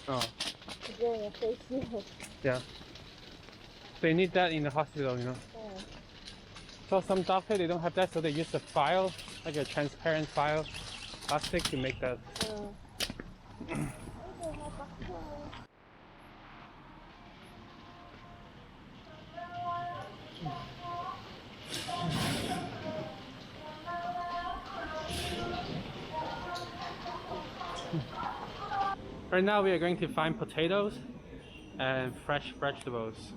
Oh. Yeah. They need that in the hospital, you know. So some doctors, they don't have that, so they use a file, like a transparent file, plastic to make that. Right now we are going to find potatoes and fresh vegetables.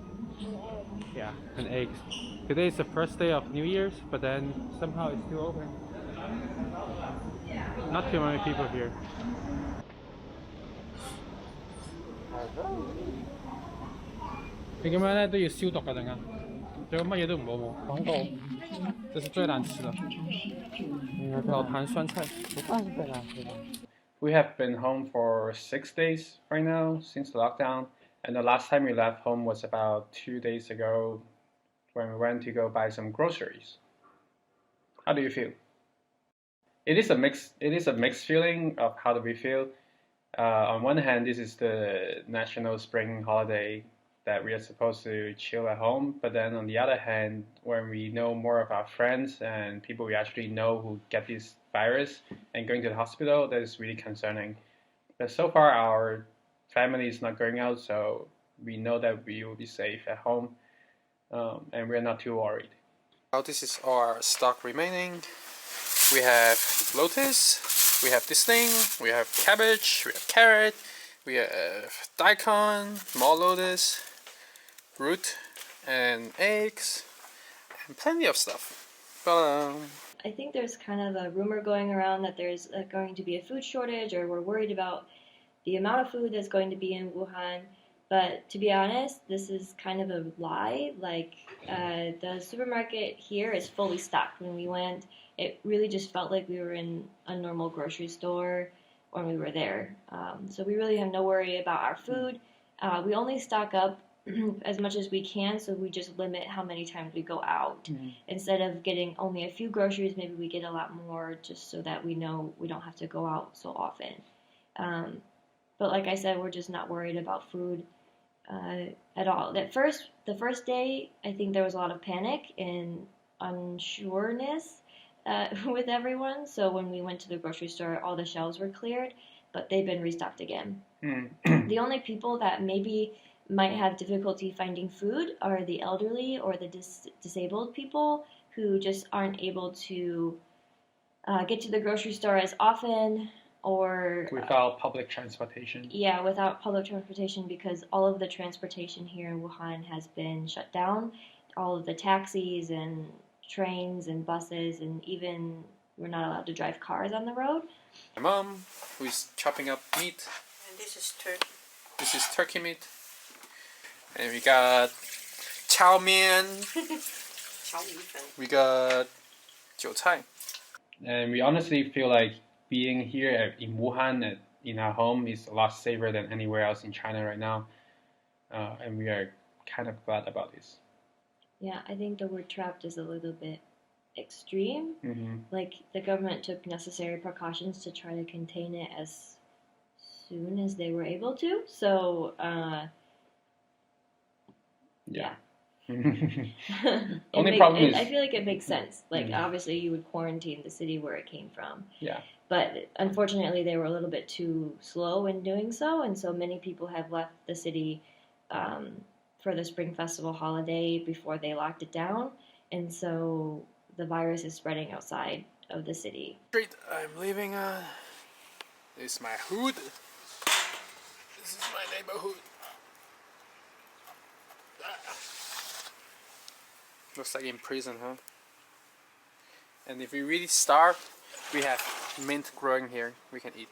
Yeah, and eggs. Today is the first day of New Year's, but then somehow it's still open. Not too many people here. 이게咩都要消毒㗎，陣間，最好乜嘢都唔好冇。廣告，這是最難吃的。老壇酸菜，We have been home for 6 days right now since the lockdown, and the last time we left home was about 2 days ago when we went to go buy some groceries. How do you feel? It is a mixed feeling of how do we feel. On one hand, this is the national spring holiday that we are supposed to chill at home. But then on the other hand, when we know more of our friends and people we actually know who get this virus and going to the hospital, that is really concerning. But so far, our family is not going out, so we know that we will be safe at home, and we're not too worried. Now this is our stock remaining. We have lotus, we have this thing, we have cabbage, we have carrot, we have daikon, more lotus, root, and eggs, and plenty of stuff. I think there's kind of a rumor going around that there's going to be a food shortage, or we're worried about the amount of food that's going to be in Wuhan. But to be honest, this is kind of a lie. Like, the supermarket here is fully stocked. When we went, it really just felt like we were in a normal grocery store when we were there. So we really have no worry about our food. We only stock up as much as we can, so we just limit how many times we go out. Mm-hmm. Instead of getting only a few groceries, maybe we get a lot more, just so that we know we don't have to go out so often. But like I said, we're just not worried about food at all. The first day, I think there was a lot of panic and unsureness with everyone. So when we went to the grocery store, all the shelves were cleared, but they've been restocked again. The only people that maybe might have difficulty finding food are the elderly or the disabled people who just aren't able to get to the grocery store as often, or without public transportation. Yeah, without public transportation, because all of the transportation here in Wuhan has been shut down. All of the taxis and trains and buses, and even we're not allowed to drive cars on the road. My mom, who is chopping up meat. And this is turkey. This is turkey meat. And we got chow mein. We got 韭菜. And we honestly feel like being here in Wuhan in our home is a lot safer than anywhere else in China right now. And we are kind of glad about this. Yeah, I think the word trapped is a little bit extreme. Mm-hmm. Like, the government took necessary precautions to try to contain it as soon as they were able to. So, yeah. Only problem is, I feel like it makes sense. Like, obviously you would quarantine the city where it came from. Yeah. But unfortunately they were a little bit too slow in doing so, and so many people have left the city for the Spring Festival holiday before they locked it down, and so the virus is spreading outside of the city. Street I'm living on. This is my hood. This is my neighborhood. Looks like in prison, huh? And if we really starve, we have mint growing here we can eat.